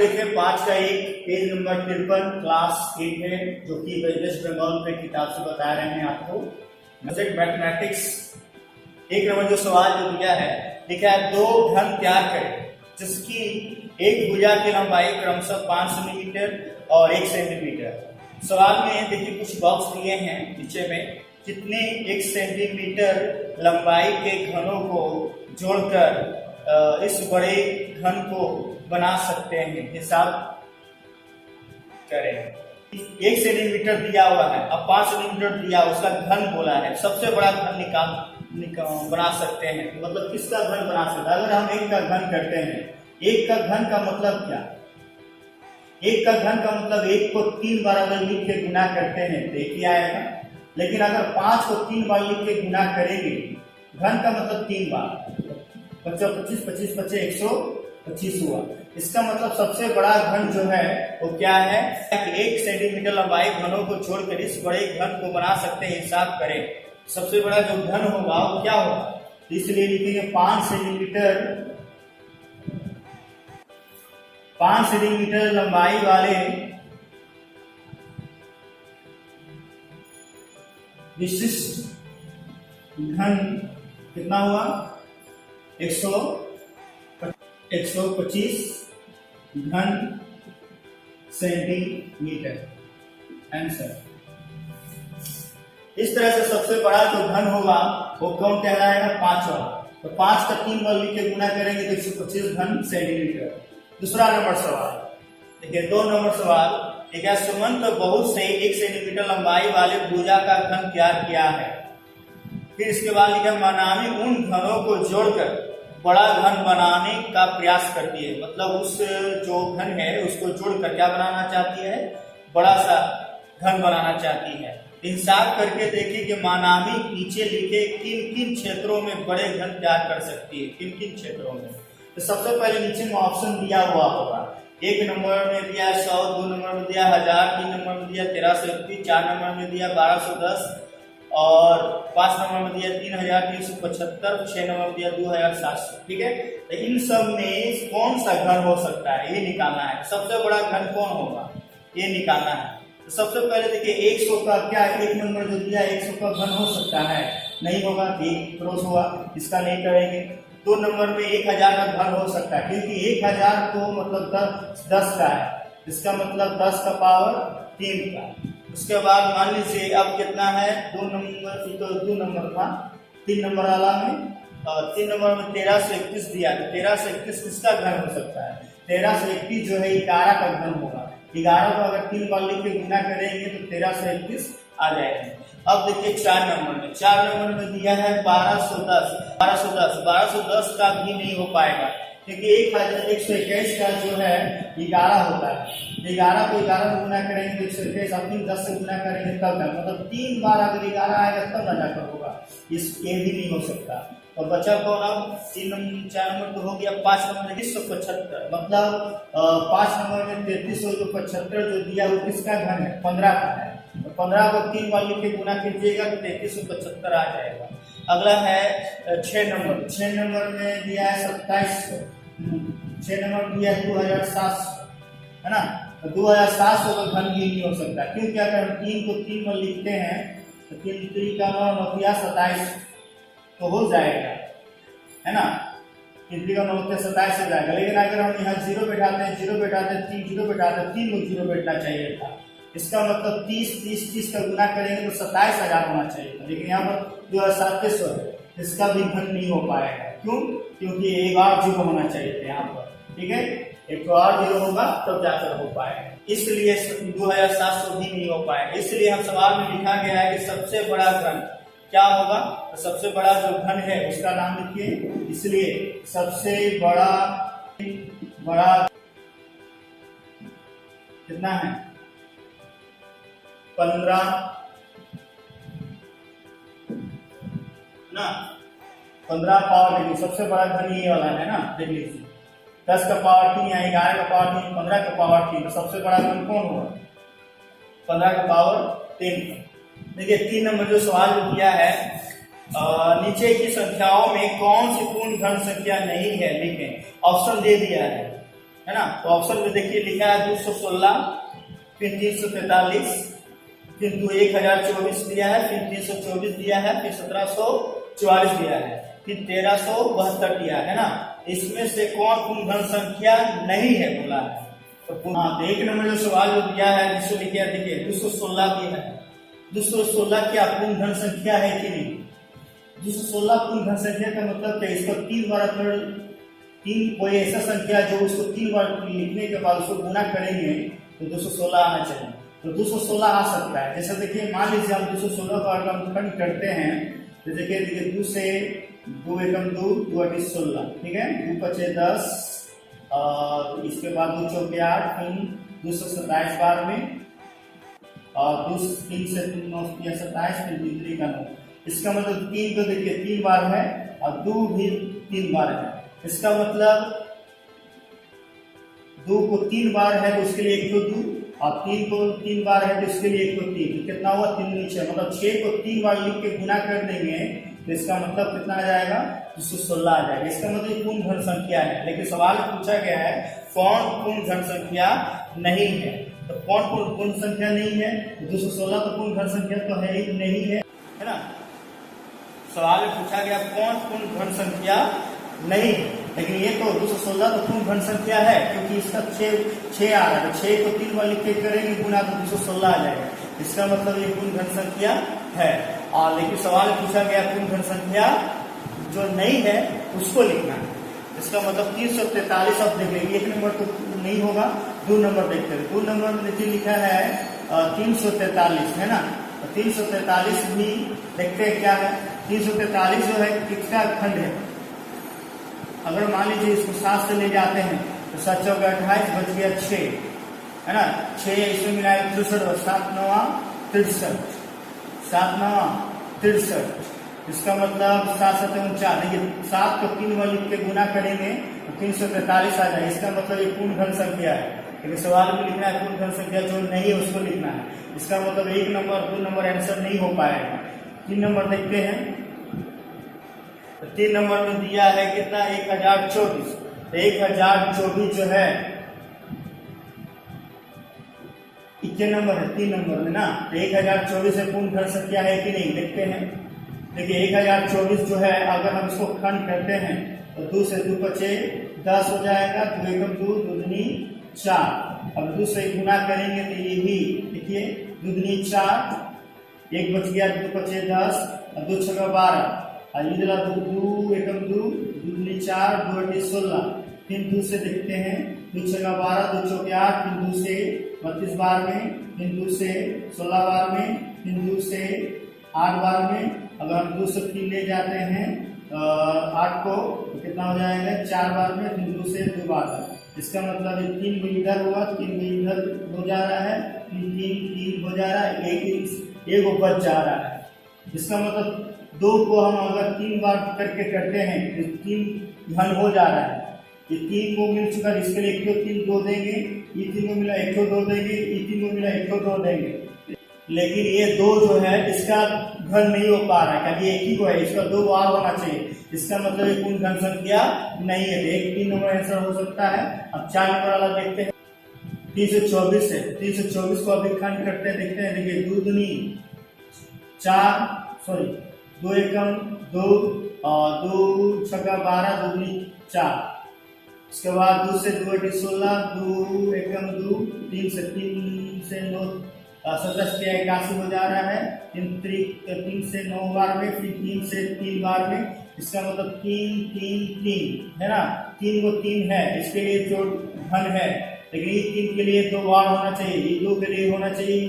देखें 5 का 1 page number 53 class 8 है, जो कि वेस्ट बंगाल पे किताब से बता रहे हैं आपको। Subject mathematics. 1 नंबर जो सवाल जो दिया है, लिखा है 2 घन तैयार करें जिसकी एक भुजा की लंबाई क्रमशः 5 सेंटीमीटर और 1 सेंटीमीटर। सवाल में देखिए कुछ बॉक्स दिए हैं नीचे में, कितने 1 सेंटीमीटर लंबाई के घनों को जोड़कर इस बड़े घन को बना सकते हैं, हिसाब करें। 1 सेंटीमीटर दिया हुआ है, अब 5 सेंटीमीटर दिया, उसका घन बोला है, सबसे बड़ा घन बना सकते हैं। मतलब किसका घन बना सकते हैं? अगर हम 1 का घन करते हैं, 1 का घन का मतलब क्या? 1 का घन का मतलब 1 को 3 बार अगर लिख के गुना करते हैं तो 1 ही आएगा। लेकिन अगर 5 को 3 बार लिख के गुना करेंगे, घन का मतलब 3 बार, 25 25 25 125 हुआ। इसका मतलब सबसे बड़ा घन जो है वो क्या है? 1 सेंटीमीटर लंबाई घनों को छोड़कर इस बड़े घन को बना सकते हैं, हिसाब करें। सबसे बड़ा जो घन होगा वो क्या होगा? इसलिए लिखेंगे 5 सेंटीमीटर लंबाई वाले विशिष्ट घन कितना हुआ? 125 घन सेंटीमीटर। आंसर। इस तरह से सबसे बड़ा जो घन होगा वो कौन कहलाएगा? 5 वाला। तो 5 का 3 बार लिख के गुना करेंगे तो 125 घन सेंटीमीटर। दूसरा नंबर सवाल देखिए, 2 नंबर सवाल, ठीक है। सुमंत बहुत से 1 सेंटीमीटर लंबाई वाले भुजा का घन तैयार किया है। फिर इसके बाद लिखा मनामी उन घनों को जोड़कर बड़ा घन बनाने का प्रयास करती है। मतलब उस जो घन है उसको जोड़कर क्या बनाना चाहती है? बड़ा सा घन बनाना चाहती है। हिसाब करके देखिए कि मानामी नीचे लिखे किन किन क्षेत्रों में बड़े घन तैयार कर सकती है, किन किन क्षेत्रों में। तो सबसे पहले नीचे में ऑप्शन दिया हुआ होगा। 1 नंबर में दिया 100, 2 नंबर में दिया 1000, 3 नंबर में दिया 1321, 4 नंबर में दिया 1210 और 5 नंबर में दिया 3375, 6 नंबर में दिया 2700। ठीक है, तो इन सब में कौन सा घन हो सकता है ये निकालना है। सबसे बड़ा घन कौन होगा ये निकालना है। तो सबसे पहले देखिए 100 का क्या 1 नंबर जो दिया 100 का घन हो सकता है? नहीं होगा, 1 क्रॉस हुआ, इसका नहीं करेंगे। 2 नंबर में 1000 का घन हो सकता है, क्योंकि 1000 तो मतलब 10 का है, इसका मतलब 10 का पावर 3 का। उसके बाद मान लीजिए अब कितना है? 2 नंबर, तो 2 नंबर था, 3 नंबर वाला में 3 नंबर में 13 से 31 दिया, तो 13 से 31 किसका घन हो सकता है? 13 से 31 जो है 11 का घन होगा। 11 को अगर 3 बार लिख के गुना करेंगे तो 13 से 31 आ जाएगा। अब देखिए 4 नंबर में दिया है 1210 का भी नहीं हो पाएगा, क्योंकि 1121 का जो है 11 होता है। 11 को 11 में गुना करेंगे तो 121, अपनी 10 से गुना करेंगे तब तक, मतलब 3 बार अगर 11 आएगा तब ना जाकर होगा, ये भी नहीं हो सकता। और बचा कौन? अब 4 नंबर तो हो गया, 5 नंबर में 175, मतलब 5 नंबर में 3375 जो दिया वो किसका घन है? 15 का है। तो 15 को 3 बार लिख के गुना कीजिएगा तो 3375 आ जाएगा। अगला है 6 नंबर में दिया है 2700, 6 नंबर में दिया है 2700, है ना। तो 2700 का घन भी नहीं हो सकता, क्योंकि अगर हम 3 को 3 बार लिखते हैं तो 3 का 9 होता है 27 तो हो जाएगा, है ना। 3 का 9 होता है 27 हो जाएगा। लेकिन अगर हम यहाँ 0 बैठाते हैं 3 0 बैठाते हैं, 3 को 0 बैठना चाहिए था। इसका मतलब 30 का गुना करेंगे तो 27,000 होना चाहिए था, लेकिन यहाँ पर 2700 है, इसका भी घन नहीं हो पाएगा। क्यों? क्योंकि एक और 0 होना चाहिए था यहाँ पर। ठीक है, एक और 0 होगा तब जाकर हो पाएगा, इसलिए 2700 भी नहीं हो पाएगा। इसलिए हम सवाल में लिखा गया है कि सबसे बड़ा घन क्या होगा? तो सबसे बड़ा जो घन है उसका नाम लिखिए। इसलिए सबसे बड़ा कितना है? 15 ना, 15 पावर डिग्री। सबसे बड़ा घन ये वाला है ना, देख लीजिए। 10 का पावर 3 या 11 का पावर 3, 15 का पावर 3, तो सबसे बड़ा घन कौन होगा? 15 का पावर 3। देखिए 3 नंबर जो सवाल जो दिया है, नीचे की संख्याओं में कौन सी पूर्ण घन संख्या नहीं है? लिखें। ऑप्शन दे दिया है, है ना। तो ऑप्शन में देखिए लिखा है 216, फिर 343, फिर 1024 दिया है, फिर 324 दिया है, फिर 1744 दिया है, फिर 1372 दिया है ना। इसमें से कौन पूर्ण धन संख्या नहीं है बोला है। तो एक नंबर जो सवाल जो दिया है जिसको लिखा देखिए 216 दिया है। 216 क्या पूर्ण धन संख्या है कि नहीं? 216 पूर्ण धन संख्या का मतलब क्या? इसको 3 बार अगर कोई ऐसा संख्या जो उसको 3 बार लिखने के बाद उसको गुना करेंगे तो 216 आना चाहिए। तो 216 आ सकता है। जैसे देखिए मान लीजिए हम 216 का अगर हम खंड करते हैं तो देखिए 2 से 2 एकम 2, 2 अठी 16, ठीक है, 2 पचे 10 और इसके बाद 2 चौके 8, फिर 227 बार में और 2 3 से 9 27, फिर 2 3 का 9। इसका मतलब 3 तो देखिए 3 बार है और 2 भी 3 बार है। इसका मतलब 2 को 3 बार है तो उसके लिए 1 तो 2 और 3 को 3 बार है तो इसके लिए 1 तो 3, तो कितना हुआ 3 × 6, मतलब 6 को 3 बार लिख के गुना कर देंगे तो इसका मतलब कितना आ जाएगा 216 आ जाएगा। इसका मतलब पूर्ण धन संख्या है। लेकिन सवाल पूछा गया है कौन पूर्ण धन संख्या नहीं है। तो कौन पूर्ण संख्या नहीं है? 216 तो पूर्ण धन संख्या तो है ही नहीं है ना। सवाल में पूछा गया कौन पूर्ण धन संख्या नहीं है, लेकिन ये तो 216 तो पूर्ण धन संख्या है क्योंकि इसका 6 आ रहा है। तो 6 को 3 बार लिख के करेंगे गुना तो 216 आ जाएगा। इसका मतलब ये पूर्ण धन संख्या है। और लेकिन सवाल में पूछा गया पूर्ण धन संख्या जो नहीं है उसको लिखना है। इसका मतलब 343 अब देख लेंगे। 1 नंबर तो नहीं होगा, 2 नंबर देखते हैं। 2 नंबर में देखिए लिखा है 343 है ना। तो 343 भी देखते हैं क्या है। 343 जो है किसका खंड है? अगर मान लीजिए इसको 7 से ले जाते हैं तो 7 × 28 बच गया 6 है ना। 6 इसमें मिलाया 63, 7 × 9 63, 7 × 9 63। इसका मतलब 7 × 7 = 49। देखिए 7 को 3 बार लिख के गुना करेंगे तो 343 आ जाए। इसका मतलब ये पूर्ण धन संख्या है। लेकिन सवाल में लिखना है पूर्ण धन संख्या जो नहीं है उसको लिखना है। इसका मतलब 1 नंबर 2 नंबर आंसर नहीं हो पाएगा। 3 नंबर देखते हैं। तो 3 नंबर में दिया है कितना 1024। तो 1024 जो है कितने नंबर है? 3 नंबर में ना। तो 1024 है पूर्ण धन संख्या है कि नहीं देखते हैं। देखिए 1024 जो है अगर हम इसको खंड करते हैं तो 2 से 2 पचे 10 हो जाएगा, 2 एकम 2, 2 दूनी 4। अब 2 से गुना करेंगे तो ये भी देखिए 2 दूनी 4, 1 बच गया, 2 पचे 10 और 2 छक्का 12 और ये 2 एकम 2, 2 दूनी 4, 2 अठी 16। फिर 2 से देखते हैं 2 छक्का 12, 2 चौके 8, फिर 2 से 32 बार में, फिर 2 से 16 बार में, फिर 2 से 8 बार में। अगर हम 2 से 3 ले जाते हैं 8 को तो कितना हो जाएगा 4 बार में, फिर 2 से 2 बार में। इसका मतलब 3 भी इधर हुआ, 3 भी इधर हो जा रहा है, 3 हो जा रहा है, एक बच जा रहा है। इसका मतलब 2 को हम अगर 3 बार करके करते हैं तो 3 घन हो जा रहा है। ये 3 को मिल चुका है, इसके लिए 1 2 3 2 देंगे, ये 3 को मिला 1 2 2 देंगे, ये 3 को मिला 1 2 2 देंगे। लेकिन ये 2 जो है इसका घन नहीं हो पा रहा है क्योंकि एक ही को है, इसका 2 बार होना चाहिए। इसका मतलब ये पूर्ण धन संख्या नहीं है। एक 3 नंबर आंसर हो सकता है। अब 4 नंबर वाला देखते हैं। 324 है, 324 को अभी खंड करते हैं, देखते हैं। देखिए 2 दूनी 4, सॉरी 2 एकम 2 और 2 छक्का 12, 2 दूनी 4। इसके बाद 2 से 2 अठी 16, 2 एकम 2, 3 से 9 17 से 81 हो जा रहा है। 3 से 9 बार में, फिर 3 से 3 बार में। इसका मतलब 3 3 3 है ना। 3 को 3 है, इसके लिए जो धन है, लेकिन ये 3 के लिए 2 बार होना चाहिए, ये 2 के लिए होना चाहिए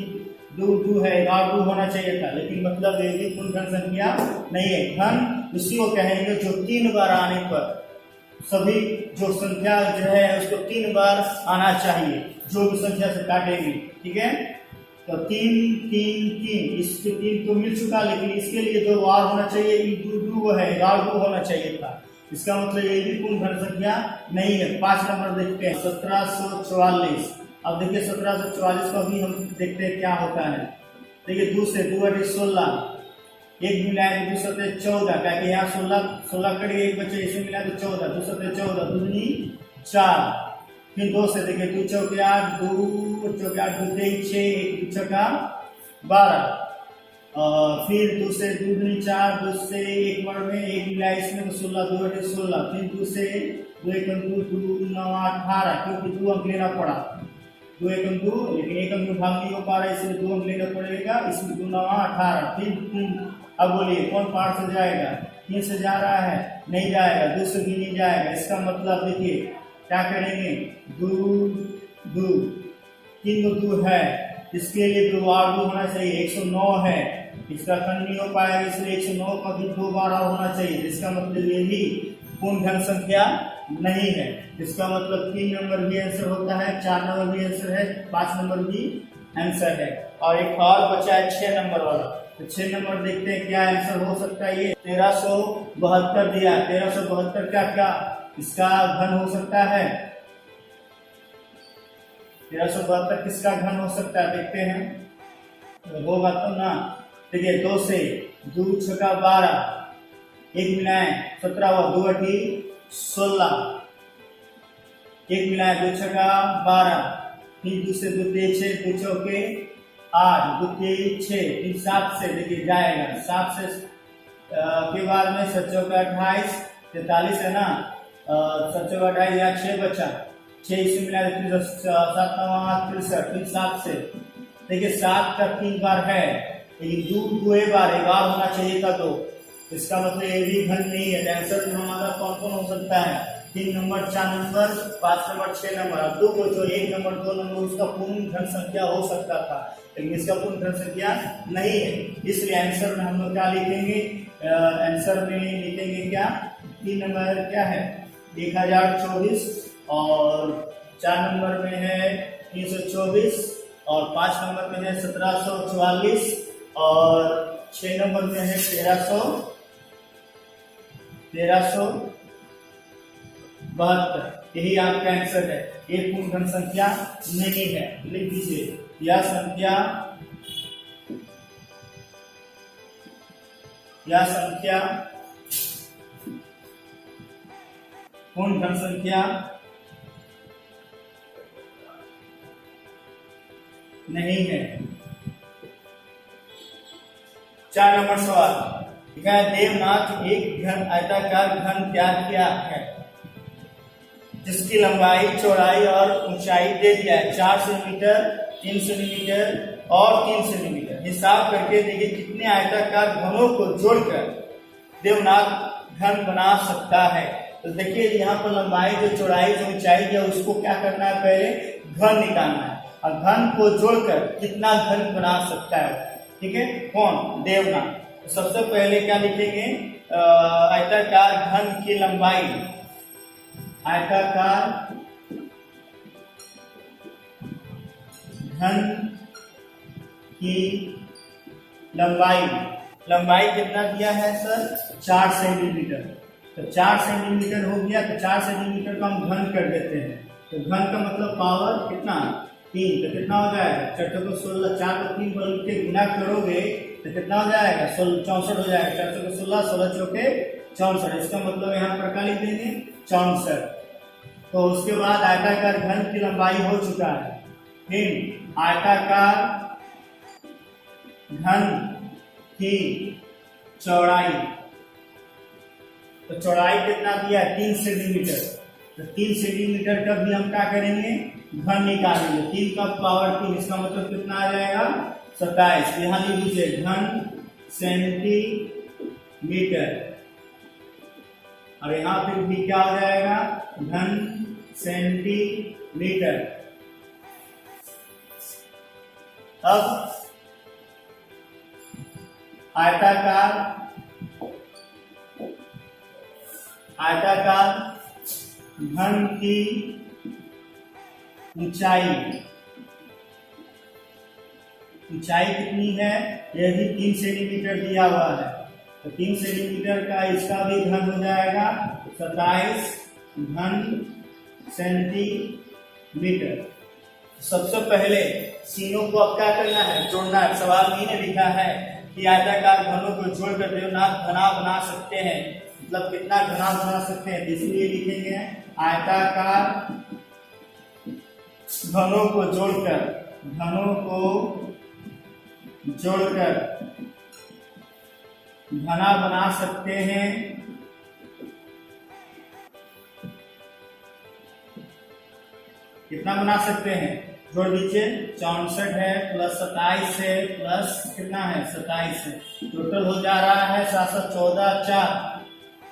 2 है और 2 होना चाहिए था। लेकिन मतलब ये पूर्ण धन संख्या नहीं है। धन उसी को कहेंगे जो 3 बार आने पर सभी जो संख्या जो है उसको 3 बार आना चाहिए, जो भी संख्या से काटेंगे, ठीक है। तो 3 3 3 इसके 3 तो मिल चुका, लेकिन इसके लिए 2 बार होना चाहिए, 2 है और 2 होना चाहिए था। इसका मतलब ये भी पूर्ण धन संख्या नहीं है। 5 नंबर देखते हैं 1744। अब देखिए 1744 का भी हम देखते हैं क्या होता है। देखिए 2 से 2 अठी 16, 1 मिलाए 2 सते 14, क्या कि यहाँ 16 कड़ी 1 बचे, इसे मिला तो 14, 2 सते 14, 2 दूनी 4, फिर 2 से देखिए 2 चौके 8, 2 चौके 8, 2 तेईस 6, 1 छक्का 12 और फिर 2 से 2 दूनी 4, 2 से 1 बार में 1 मिला इसमें तो 16, 2 अठे 16, फिर 2 से 2 1 2 2 9 18 क्योंकि 2 अंक लेना पड़ा 2 1 2, लेकिन 1 अंक भाग नहीं हो पा रहा है इसलिए 2 अंक लेना पड़ेगा, इसमें 2 9 18, फिर 3। अब बोलिए कौन पार से जाएगा? 3 से जा रहा है, नहीं जाएगा, 2 से भी नहीं जाएगा। इसका मतलब देखिए क्या करेंगे, 2 2 3 2 है, इसके लिए 2 और 2 होना चाहिए, 109 है, इसका खंड नहीं हो पाएगा इसलिए 109 का भी 2 बार होना चाहिए। इसका मतलब ये भी पूर्ण धन संख्या नहीं है। इसका मतलब 3 नंबर भी आंसर होता है, 4 नंबर भी आंसर है, 5 नंबर भी आंसर है। और एक और बचा है 6 नंबर वाला, तो 6 नंबर देखते हैं क्या आंसर हो सकता है। ये 1372 दिया, 1372 का क्या इसका घन हो सकता है? 1372 किसका घन हो सकता है देखते हैं, तो होगा तो ना। देखिए 2 से 2 छक्का 12, 1 मिलाएं 17 हुआ, 2 अठी 16, 1 मिलाएं 2 छक्का 12, फिर 2 से 2 तेईस 6, 2 चौके 8, 2 तेईस 6, फिर 7 से देखिए जाएगा, 7 से के बाद में 7 चौका 28, 43 है ना, 7 चौका 28 या 6 बचा, 6 इसे मिला 7 9 63, फिर 7 से देखिए 7 का 3 बार है, लेकिन 2 बार एक बार होना चाहिए था, तो इसका मतलब ये भी घन नहीं है। आंसर में हमारा कौन कौन हो सकता है? 3 नंबर, 4 नंबर, 5 नंबर, 6 नंबर। अब 2 को जो 1 नंबर 2 नंबर उसका पूर्ण घन संख्या हो सकता था, लेकिन इसका पूर्ण घन संख्या नहीं है, इसलिए आंसर में हम लोग क्या लिखेंगे? आंसर में लिखेंगे क्या? 3 नंबर क्या है 1024 और 4 नंबर में है 324 और 5 नंबर में है 1744 और 6 नंबर में है 1372। यही आपका आंसर है। ये पूर्ण घन संख्या नहीं है, लिख दीजिए यह संख्या पूर्ण घन संख्या नहीं है। 4 नंबर सवाल, देवनाथ एक घन आयताकार घन तैयार किया है जिसकी लंबाई, चौड़ाई और ऊंचाई दे दिया है 4 सेंटीमीटर, 3 सेंटीमीटर और 3 सेंटीमीटर। हिसाब करके देखिए कितने आयताकार घनों को जोड़कर देवनाथ घन बना सकता है। तो देखिए यहाँ पर लंबाई, जो चौड़ाई, जो ऊंचाई है उसको क्या करना है, पहले घन निकालना है और घन को जोड़कर कितना घन बना सकता है। ठीक है, कौन? देवनाथ। तो सबसे पहले क्या लिखेंगे? आयताकार घन की लंबाई, आयताकार घन की लंबाई कितना दिया है सर? 4 सेंटीमीटर। तो 4 सेंटीमीटर हो गया, तो 4 सेंटीमीटर को हम घन कर देते हैं। तो घन का मतलब पावर कितना? 3। तो कितना हो जाएगा? 4 को 16, 4 को 3 बल के गुना करोगे तो कितना हो जाएगा? 64 हो जाएगा। 4 को 16, 16 चौके 64। इसका मतलब यहाँ पर क्या लिख देंगे? 64। तो उसके बाद आयताकार घन की लंबाई हो चुका है। फिर आयताकार घन की चौड़ाई, तो चौड़ाई कितना दिया है? 3 सेंटीमीटर। तो 3 सेंटीमीटर का भी हम क्या करेंगे? घन निकालेंगे। 3 का पावर 3, इसका मतलब कितना आ जाएगा? 27। यहाँ लिख लीजिए घन सेंटीमीटर, और यहाँ फिर भी क्या हो जाएगा? घन सेंटीमीटर। अब आयताकार घन की ऊंचाई कितनी है? यह भी 3 सेंटीमीटर दिया हुआ है, तो 3 सेंटीमीटर का इसका भी घन हो जाएगा 27 घन सेंटीमीटर। सबसे पहले सीनों को अब क्या करना है? जोड़ना है। सवाल में ही लिखा है कि आयताकार घनों को जोड़कर देवनाथ घना बना सकते हैं, मतलब कितना घना बना सकते हैं। इसलिए लिखेंगे आयताकार घनों को जोड़कर घना बना सकते हैं। कितना बना सकते हैं? जोड़ दीजिए, 64 है प्लस 27 है प्लस कितना है 27 है, टोटल हो जा रहा है 7 14 4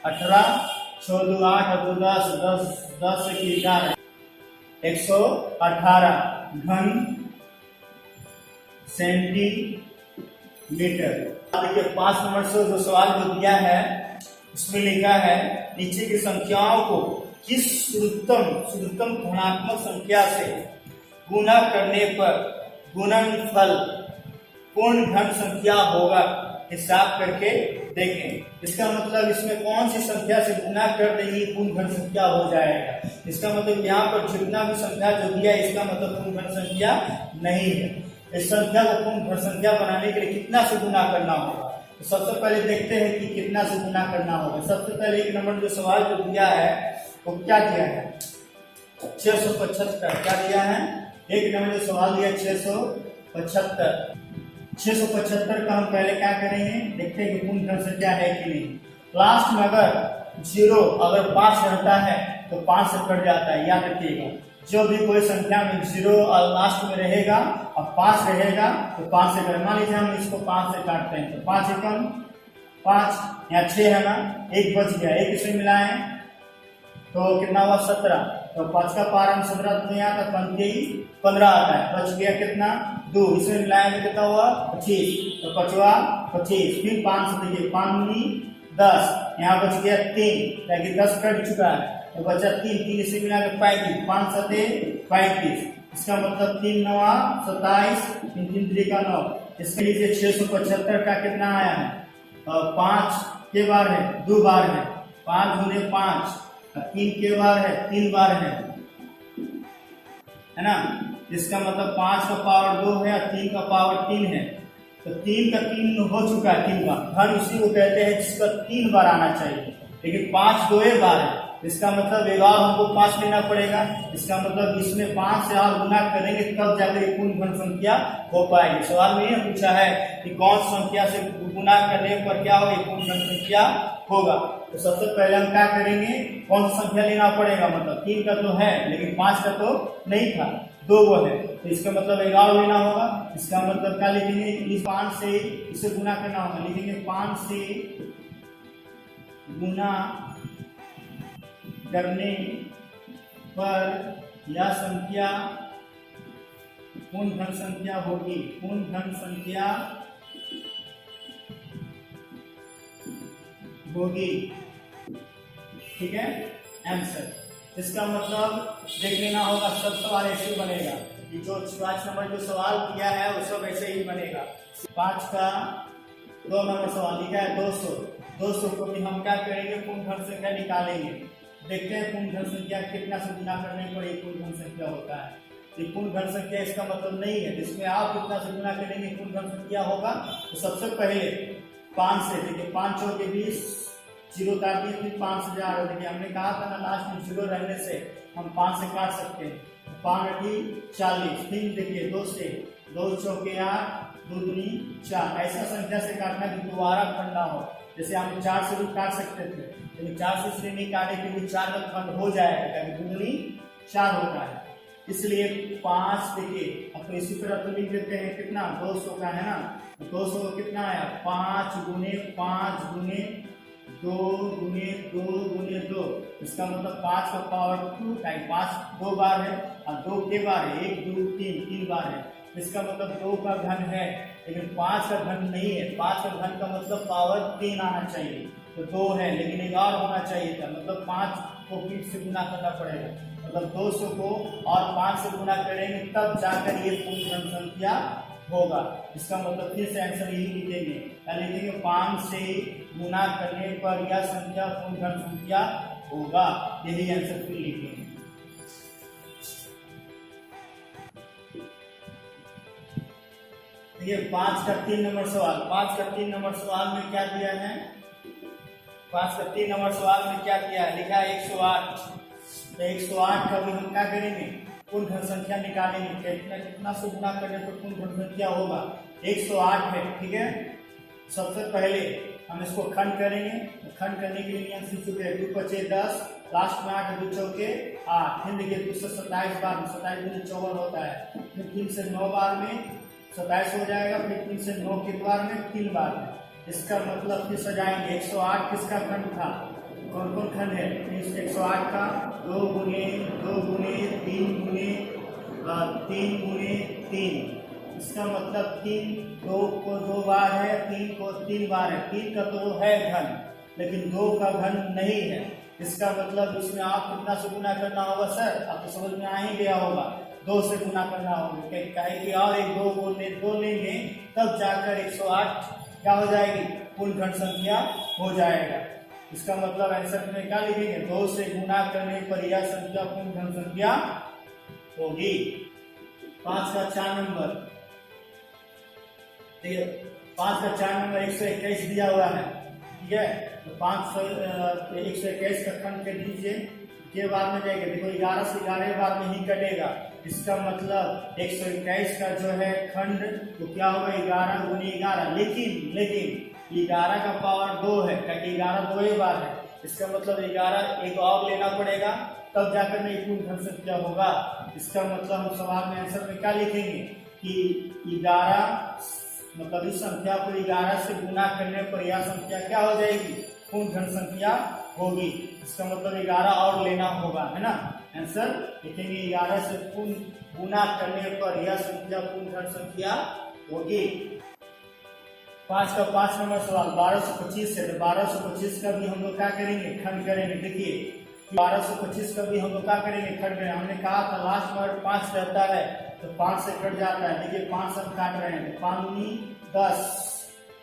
18 6 2 8 और 2 10 10 से 11 118 घन सेंटीमीटर। देखिए 5 नंबर से जो सवाल जो दिया है उसमें लिखा है नीचे की संख्याओं को किस शुद्धतम धनात्मक संख्या से गुणा करने पर गुणनफल पूर्ण घन संख्या होगा, हिसाब करके देखें। इसका मतलब इसमें कौन सी संख्या से गुणा कर देंगे पूर्ण घन संख्या हो जाएगा। इसका मतलब यहाँ पर जितना भी संख्या जो दिया है इसका मतलब पूर्ण घन संख्या नहीं है। इस संख्या को पूर्ण घन संख्या बनाने के लिए कितना से गुणा करना होगा, तो सबसे पहले देखते हैं कि कितना से गुणा करना होगा। सबसे पहले 1 नंबर जो सवाल जो दिया है वो क्या दिया है 675। क्या दिया है? 1 नंबर जो सवाल दिया 675 का हम पहले क्या करेंगे, देखते हैं कि पूर्ण घन संख्या है कि नहीं। लास्ट में अगर 5 रहता है तो 5 से कट जाता है, याद रखिएगा। जो भी कोई संख्या में 0 और लास्ट में रहेगा और 5 रहेगा तो 5 से कट। मान लीजिए हम इसको 5 से काटते हैं तो 5 एकम 5, यहाँ 6 है ना, 1 बच गया, 1 इसमें मिलाएं तो कितना हुआ 17। तो 5 का पार हम 17 तो यहाँ का 15 आता है, बच गया कितना 2, इसमें मिलाएंगे कितना हुआ 25, तो 25 फिर 5 से देखिए 5 10, यहाँ बच गया 3 ताकि 10 कट चुका है तो बचा 3 इसे मिला के 35, 5 7 35। इसका मतलब 3 9 27, 3 3 3 का 9। इसके लिए 675 का कितना आया है 5 के बार है 2 बार है, 5 गुने 5, 3 के बार है 3 बार है ना। इसका मतलब 5 का पावर 2 है और 3 का पावर 3 है, तो 3 का 3 हो चुका है 3 बार। घन उसी को कहते हैं जिसका 3 बार आना चाहिए, लेकिन 5 2 बार है। इसका मतलब एक और हमको 5 लेना पड़ेगा। इसका मतलब इसमें 5 से और गुना करेंगे तब जाकर पूर्ण घन संख्या हो पाएगी। सवाल में यह पूछा है कि कौन सी संख्या से गुना करने पर क्या होगी पूर्ण घन संख्या होगा। तो सबसे पहले हम क्या करेंगे, कौन सी संख्या लेना पड़ेगा, मतलब 3 का तो है लेकिन 5 का तो नहीं था, 2 वो है, तो इसका मतलब 11 लेना होगा। इसका मतलब क्या लिखेंगे, इस 5 से इसे गुना करना होगा, लिखेंगे 5 से गुना करने पर यह संख्या पूर्ण घन संख्या होगी, पूर्ण घन संख्या होगी। ठीक है आंसर। इसका मतलब देख लेना होगा, सब सवाल ऐसे ही बनेगा कि जो 5 नंबर जो सवाल किया है वो सब ऐसे ही बनेगा। 5 का 2 नंबर सवाल लिखा है 200 को भी हम क्या करेंगे पूर्ण घन संख्या निकालेंगे। देखते हैं पूर्ण घन संख्या कितना से गुना करने पर एक पूर्ण घन संख्या होता है। तो पूर्ण घन संख्या इसका मतलब नहीं है, जिसमें आप कितना से गुना करेंगे पूर्ण घन संख्या होगा। तो सबसे पहले 5 से, देखिए 5 4 के 20, 0 काट दिए, फिर 5 से जा रहे। देखिए हमने कहा था ना लास्ट में 0 रहने से हम 5 से काट सकते हैं। 5 8 40, फिर देखिए 2 से, 2 चौके 8, 2 दूनी 4, ऐसा संख्या से काटना कि दोबारा खंड ना हो। जैसे हम 4 से भी काट सकते थे, लेकिन 4 से इसलिए नहीं काटे क्योंकि 4 का खंड हो जाएगा, क्योंकि 2 दूनी 4 होता है। इसलिए 5 देखिए, अब तो इसी तरह तो लिख देते हैं कितना 200 का है ना, तो 200 कितना आया 5 गुने 5 गुने 2 गुने 2 गुने 2। इसका मतलब 5 का पावर 2 टाइम 5 2 बार है और 2 के बार है 1 2 3 बार है। इसका मतलब 2 का घन है लेकिन 5 का घन नहीं है। 5 का घन का मतलब पावर 3 आना चाहिए, तो 2 है लेकिन 11 होना चाहिए था, मतलब 5 को फिर से गुना करना पड़ेगा। मतलब 200 को और 5 से गुना करेंगे तब जाकर ये पूर्ण घन संख्या होगा। इसका मतलब फिर से आंसर यही लिखेंगे, लिखेंगे 5 से गुना करने पर यह संख्या पूर्ण घन संख्या होगा, यही आंसर फिर लिखेंगे। ये 5 का 3 नंबर सवाल। 5 का 3 नंबर सवाल में क्या दिया है, 5 का 3 नंबर सवाल में क्या किया है, लिखा है 108। तो 108 का भी हम क्या करेंगे पूर्ण घन संख्या निकालेंगे, कितना कितना से गुना करने पर पूर्ण घन संख्या होगा। 108 है, ठीक है। सबसे पहले हम इसको खंड करेंगे। खंड करने के लिए नियम सीख चुके हैं, 2 × 5 = 10, लास्ट में 8, 2 चौके 8, फिर देखिए 227 बार में 27 × 54 होता है, फिर 3 से 9 बार में 27 हो जाएगा, फिर 3 से 9 के बार में 3 बार में। इसका मतलब फिर सजाएंगे। 108 किसका खंड था, कौन कौन खंड है, 108 का 2 गुने 2 गुने 3 गुने 3 गुने 3। इसका मतलब 3 2 को 2 बार है, 3 को 3 बार है। 3 का तो है घन, लेकिन 2 का घन नहीं है। इसका मतलब इसमें आप कितना से गुना करना होगा सर, आपको समझ में आ ही गया होगा, 2 से गुना करना होगा। कहे कि और एक 2 लेंगे तब जाकर 108 क्या हो जाएगी, पूर्ण घन संख्या हो जाएगा। इसका मतलब आंसर में क्या लिखेंगे, 2 से गुना करने पर यह संख्या पूर्ण घन संख्या होगी। 5 का 4 नंबर, 5 का 4 नंबर 121 दिया हुआ है, ठीक है। तो 121 का खंड कर दीजिए, के बाद में जाएगा, देखो 11 से 11 बार में ही कटेगा। इसका मतलब 121 का जो है खंड तो क्या होगा, 11 गुनी 11, लेकिन 11 का पावर 2 है, 11 2 ही बार है। इसका मतलब 11 एक और लेना पड़ेगा, तब जाकर नहीं पूर्ण घन संख्या होगा। इसका मतलब हम सवाल में आंसर में क्या लिखेंगे कि 11 मतलब इस संख्या को 11 से गुना करने पर यह संख्या क्या हो जाएगी, पूर्ण घन संख्या होगी। इसका मतलब 11 और लेना होगा, है ना। आंसर लिखेंगे 11 से पूर्ण गुना करने पर यह संख्या पूर्ण घन संख्या होगी। 5 का 5 नंबर सवाल 1225 है, तो 1225 का भी हम लोग क्या करेंगे, खंड करेंगे। देखिए 1225 का भी हम लोग क्या करेंगे, खंड करेंगे। हमने कहा था लास्ट वर्ड 5 रहता है, तो 5 से कट जाता है। देखिए 5 हम काट रहे हैं, 5 दूनी 10,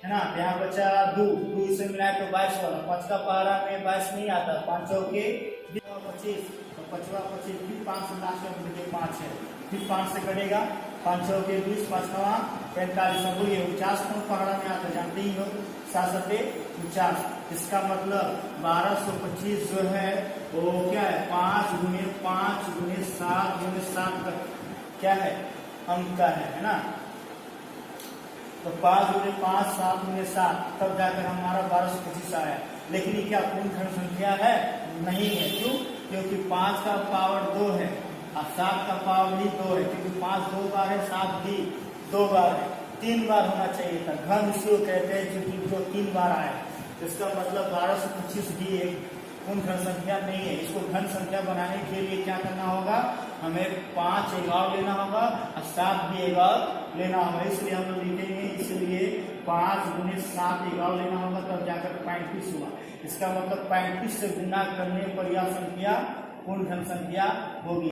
है ना। यहाँ बचा 2 इसे मिलाए तो 22 होगा। 5 का पहाड़ा में 22 नहीं आता, 5 चौके 25, तो 25 25, फिर 5 से लास्ट में देखिए 5 है, फिर 5 से कटेगा, 5 चौके 20, 5 9 45। अब बोलिए 49 कौन पहाड़ा में आता, जानते ही हो, 7 7 49। इसका मतलब 1225 जो है वो क्या है, 5 गुने 5 गुने 7 गुने 7 तक क्या है, अंक का है ना। तो 5 गुने 5 7 गुने 7, तब जाकर हमारा 1225 आया। लेकिन ये क्या पूर्ण घन संख्या है, नहीं है। क्यों, क्योंकि 5 का पावर 2 है और 7 का पावर भी 2 है, क्योंकि 5 2 बार है, 7 भी 2 बार है, 3 बार होना चाहिए था। घन इसको कहते हैं क्योंकि जो 3 बार आया। इसका मतलब 1225 भी एक पूर्ण घन संख्या नहीं है। इसको घन संख्या बनाने के लिए क्या करना होगा, हमें 5 एक और लेना होगा और 7 भी एक और लेना होगा। इसलिए हम लोग लिखेंगे, इसलिए 5 गुने 7 एक और लेना होगा, तब जाकर 35 हुआ। इसका मतलब 35 से गुना करने पर यह संख्या पूर्ण घन संख्या होगी।